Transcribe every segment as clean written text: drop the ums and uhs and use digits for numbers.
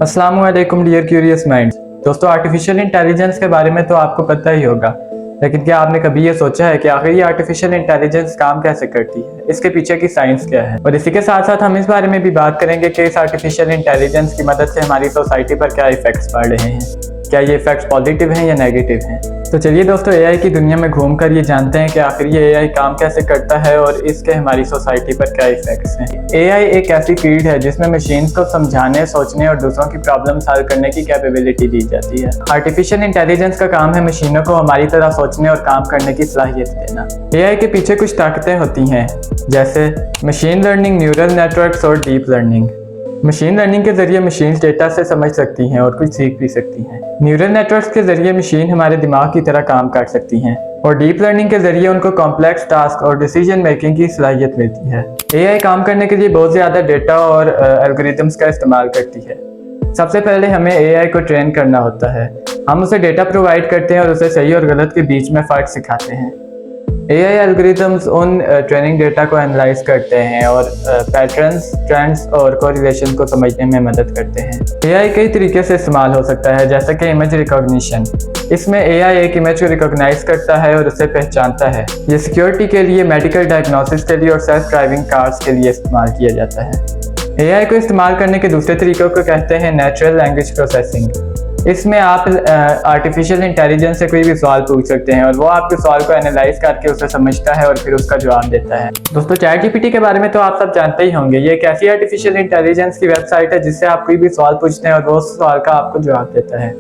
अस्सलाम वालेकुम dear curious minds. दोस्तों, आर्टिफिशियल इंटेलिजेंस के बारे में तो आपको पता ही होगा, लेकिन क्या आपने कभी ये सोचा है कि आखिर ये आर्टिफिशियल इंटेलिजेंस काम कैसे करती है, इसके पीछे की साइंस क्या है। और इसी के साथ साथ हम इस बारे में भी बात करेंगे कि इस आर्टिफिशियल इंटेलिजेंस की मदद से हमारी सोसाइटी पर क्या इफेक्ट्स पड़ रहे हैं, क्या ये इफेक्ट्स पॉजिटिव हैं या नेगेटिव हैं। तो चलिए दोस्तों, एआई की दुनिया में घूमकर ये जानते हैं कि आखिर ये एआई काम कैसे करता है और इसके हमारी सोसाइटी पर क्या इफेक्ट्स हैं। एआई एक ऐसी फील्ड है जिसमें मशीन्स को समझाने, सोचने और दूसरों की प्रॉब्लम सॉल्व करने की कैपेबिलिटी दी जाती है। आर्टिफिशियल इंटेलिजेंस का काम है मशीनों को हमारी तरह सोचने और काम करने की सलाहियत देना। एआई के पीछे कुछ ताकतें होती हैं, जैसे मशीन लर्निंग, न्यूरल नेटवर्क्स और डीप लर्निंग। मशीन लर्निंग के जरिए मशीन डेटा से समझ सकती हैं और कुछ सीख भी सकती हैं। न्यूरल नेटवर्क्स के जरिए मशीन हमारे दिमाग की तरह काम कर सकती हैं और डीप लर्निंग के जरिए उनको कॉम्प्लेक्स टास्क और डिसीजन मेकिंग की सलाहियत मिलती है। एआई काम करने के लिए बहुत ज़्यादा डेटा और एल्गोरिथम्स का इस्तेमाल करती है। सबसे पहले हमें एआई को ट्रेन करना होता है। हम उसे डेटा प्रोवाइड करते हैं और उसे सही और गलत के बीच में फ़र्क सिखाते हैं। एआई एल्गोरिथम्स उन ट्रेनिंग डेटा को एनालाइज करते हैं और पैटर्न्स, ट्रेंड्स और कोरिलेशन को समझने में मदद करते हैं। एआई कई तरीके से इस्तेमाल हो सकता है, जैसे कि इमेज रिकॉग्निशन। इसमें एआई एक इमेज को रिकॉग्नाइज करता है और उसे पहचानता है। ये सिक्योरिटी के लिए, मेडिकल डायग्नोसिस के लिए और सेल्फ ड्राइविंग कार्स के लिए इस्तेमाल किया जाता है। एआई को इस्तेमाल करने के दूसरे तरीकों को कहते हैं नेचुरल लैंग्वेज प्रोसेसिंग। इसमें आप आर्टिफिशियल इंटेलिजेंस से कोई भी सवाल पूछ सकते हैं और वो आपके सवाल को एनालाइज करके उसे समझता है और फिर उसका जवाब देता है। दोस्तों, चैट जीपीटी के बारे में तो आप सब जानते ही होंगे। ये एक ऐसी आर्टिफिशियल इंटेलिजेंस की वेबसाइट है जिससे आप कोई भी सवाल पूछते हैं और वो उस सवाल का आपको जवाब देता है।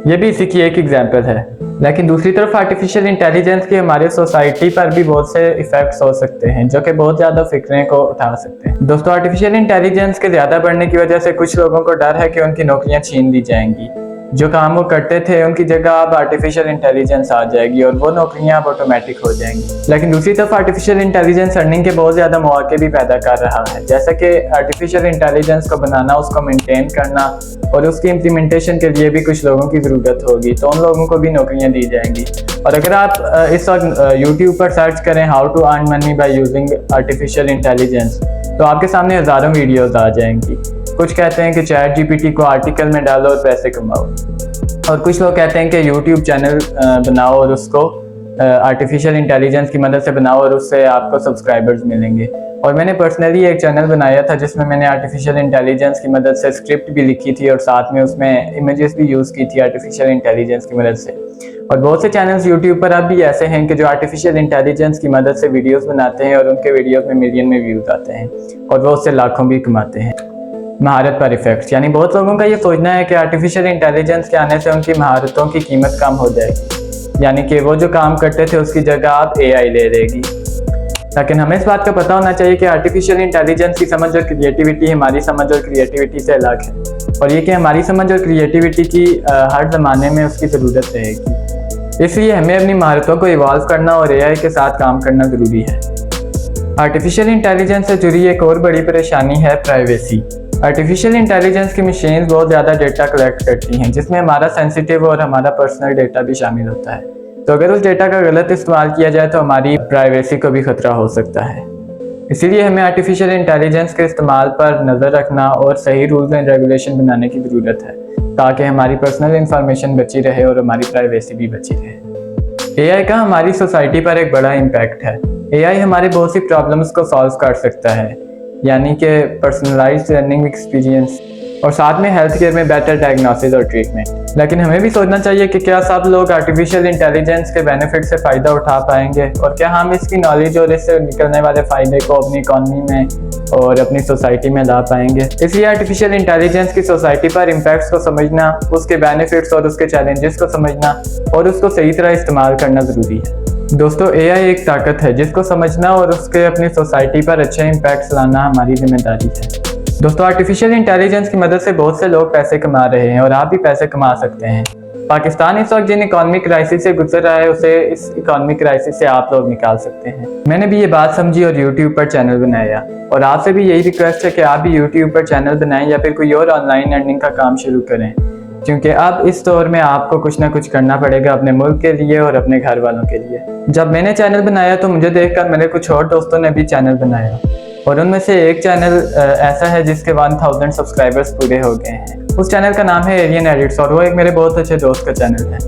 ये भी इसी की एक एग्जाम्पल है। लेकिन दूसरी तरफ आर्टिफिशियल इंटेलिजेंस के हमारे सोसाइटी पर भी बहुत से इफेक्ट्स हो सकते हैं जो कि बहुत ज़्यादा फिक्रें को उठा सकते हैं। दोस्तों, आर्टिफिशियल इंटेलिजेंस के ज़्यादा बढ़ने की वजह से कुछ लोगों को डर है कि उनकी नौकरियां छीन ली जाएंगी। जो काम वो करते थे उनकी जगह अब आर्टिफिशियल इंटेलिजेंस आ जाएगी और वो नौकरियां अब ऑटोमेटिक हो जाएंगी। लेकिन दूसरी तरफ आर्टिफिशियल इंटेलिजेंस अर्निंग के बहुत ज़्यादा मौके भी पैदा कर रहा है, जैसे कि आर्टिफिशियल इंटेलिजेंस को बनाना, उसको मेंटेन करना और उसकी इम्प्लीमेंटेशन के लिए भी कुछ लोगों की ज़रूरत होगी, तो उन लोगों को भी नौकरियां दी जाएंगी। और अगर आप इस वक्त यूट्यूब पर सर्च करें how to earn money by using artificial intelligence, तो आपके सामने हज़ारों वीडियोज़ आ जाएंगी। कुछ कहते हैं कि चैट जीपीटी को आर्टिकल में डालो और पैसे कमाओ, और कुछ लोग कहते हैं कि यूट्यूब चैनल बनाओ और उसको आर्टिफिशियल इंटेलिजेंस की मदद से बनाओ और उससे आपको सब्सक्राइबर्स मिलेंगे। और मैंने पर्सनली एक चैनल बनाया था जिसमें मैंने आर्टिफिशियल इंटेलिजेंस की मदद से स्क्रिप्ट भी लिखी थी और साथ में उसमें इमेजेस भी यूज़ की थी आर्टिफिशियल इंटेलिजेंस की मदद से। और बहुत से चैनल्स यूट्यूब पर अब भी ऐसे हैं कि जो आर्टिफिशियल इंटेलिजेंस की मदद से वीडियोज़ बनाते हैं और उनके वीडियोज़ में मिलियन में व्यूज़ आते हैं और वो उससे लाखों भी कमाते हैं। महारत पर इफेक्ट्स, यानी बहुत लोगों का ये सोचना है कि आर्टिफिशियल इंटेलिजेंस के आने से उनकी महारतों की कीमत कम हो जाएगी, यानी कि वो जो काम करते थे उसकी जगह अब एआई ले लेगी। लेकिन हमें इस बात का पता होना चाहिए कि आर्टिफिशियल इंटेलिजेंस की समझ और क्रिएटिविटी हमारी समझ और क्रिएटिविटी से अलग है, और ये कि हमारी समझ और क्रिएटिविटी की हर ज़माने में उसकी ज़रूरत रहेगी। इसलिए हमें अपनी महारतों को इवॉल्व करना और एआई के साथ काम करना ज़रूरी है। आर्टिफिशियल इंटेलिजेंस से जुड़ी एक और बड़ी परेशानी है प्राइवेसी। आर्टिफिशियल इंटेलिजेंस की मशीन्स बहुत ज़्यादा डेटा कलेक्ट करती हैं जिसमें हमारा सेंसिटिव और हमारा पर्सनल डेटा भी शामिल होता है। तो अगर उस डेटा का गलत इस्तेमाल किया जाए तो हमारी प्राइवेसी को भी खतरा हो सकता है। इसीलिए हमें आर्टिफिशियल इंटेलिजेंस के इस्तेमाल पर नज़र रखना और सही रूल्स एंड रेगुलेशन बनाने की ज़रूरत है ताकि हमारी पर्सनल इंफॉर्मेशन बची रहे और हमारी प्राइवेसी भी बची रहे। एआई का हमारी सोसाइटी पर एक बड़ा इम्पैक्ट है। एआई हमारे बहुत सी प्रॉब्लम्स को सॉल्व कर सकता है, यानी कि पर्सनलाइज्ड लर्निंग एक्सपीरियंस और साथ में हेल्थ केयर में बेटर डायग्नोसिस और ट्रीटमेंट। लेकिन हमें भी सोचना चाहिए कि क्या सब लोग आर्टिफिशियल इंटेलिजेंस के बेनिफिट से फ़ायदा उठा पाएंगे और क्या हम इसकी नॉलेज और इससे निकलने वाले फ़ायदे को अपनी इकॉनमी में और अपनी सोसाइटी में ला पाएंगे। इसलिए आर्टिफिशियल इंटेलिजेंस की सोसाइटी पर इम्पैक्ट्स को समझना, उसके बेनिफिट्स और उसके चैलेंजेस को समझना और उसको सही तरह इस्तेमाल करना ज़रूरी है। दोस्तों, एआई एक ताकत है जिसको समझना और उसके अपनी सोसाइटी पर अच्छे इम्पैक्ट्स लाना हमारी जिम्मेदारी है। दोस्तों, आर्टिफिशियल इंटेलिजेंस की मदद से बहुत से लोग पैसे कमा रहे हैं और आप भी पैसे कमा सकते हैं। पाकिस्तान इस वक्त जिन इकॉनमिक क्राइसिस से गुजर रहा है उसे इस इकॉनमिक क्राइसिस से आप लोग निकाल सकते हैं। मैंने भी ये बात समझी और यूट्यूब पर चैनल बनाया, और आपसे भी यही रिक्वेस्ट है कि आप भी यूट्यूब पर चैनल बनाएं या फिर कोई और ऑनलाइन अर्निंग का काम शुरू करें, क्योंकि अब इस दौर में आपको कुछ ना कुछ करना पड़ेगा अपने मुल्क के लिए और अपने घर वालों के लिए। जब मैंने चैनल बनाया तो मुझे देखकर मेरे कुछ और दोस्तों ने भी चैनल बनाया, और उनमें से एक चैनल ऐसा है जिसके 1000 सब्सक्राइबर्स पूरे हो गए हैं। उस चैनल का नाम है एरियन एडिट्स और वो एक मेरे बहुत अच्छे दोस्त का चैनल है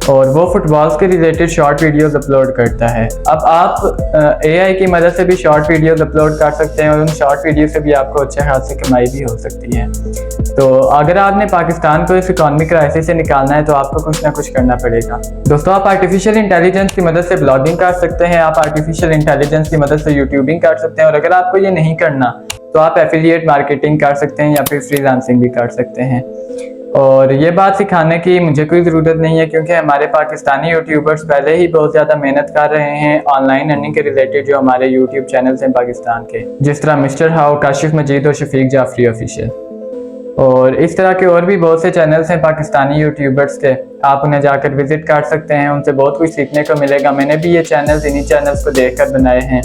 और वो फुटबॉल्स के रिलेटेड शॉर्ट वीडियोस अपलोड करता है। अब आप एआई की मदद से भी शॉर्ट वीडियोस अपलोड कर सकते हैं और उन शॉर्ट वीडियो से भी आपको अच्छे खासी कमाई भी हो सकती है। तो अगर आपने पाकिस्तान को इस इकॉनमिक क्राइसिस से निकालना है तो आपको कुछ ना कुछ करना पड़ेगा। दोस्तों, आप आर्टिफिशियल इंटेलिजेंस की मदद से ब्लॉगिंग कर सकते हैं, आप आर्टिफिशियल इंटेलिजेंस की मदद से यूट्यूबिंग कर सकते हैं और अगर आपको ये नहीं करना तो आप एफिलिएट मार्केटिंग कर सकते हैं या फिर फ्रीलांसिंग भी कर सकते हैं। और ये बात सिखाने की मुझे कोई ज़रूरत नहीं है क्योंकि हमारे पाकिस्तानी यूट्यूबर्स पहले ही बहुत ज़्यादा मेहनत कर रहे हैं ऑनलाइन अर्निंग के रिलेटेड जो हमारे यूट्यूब चैनल्स हैं पाकिस्तान के, जिस तरह मिस्टर हाउ, काशिफ मजीद और शफीक जाफरी ऑफिशियल और इस तरह के और भी बहुत से चैनल्स हैं पाकिस्तानी यूट्यूबर्स के। आप उन्हें जाकर विजिट कर सकते हैं, उनसे बहुत कुछ सीखने को मिलेगा। मैंने भी ये चैनल्स इन्हीं चैनल्स को देख कर बनाए हैं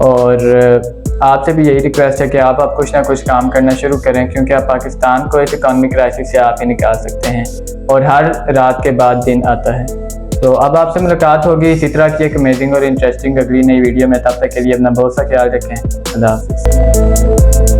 और आपसे भी यही रिक्वेस्ट है कि आप कुछ ना कुछ काम करना शुरू करें क्योंकि आप पाकिस्तान को इस इकॉनमिक क्राइसिस से आप ही निकाल सकते हैं और हर रात के बाद दिन आता है। तो अब आपसे मुलाकात होगी इसी तरह की एक अमेजिंग और इंटरेस्टिंग अगली नई वीडियो में। तब तक के लिए अपना बहुत सा ख्याल रखें। अल्लाह हाफ़िज़।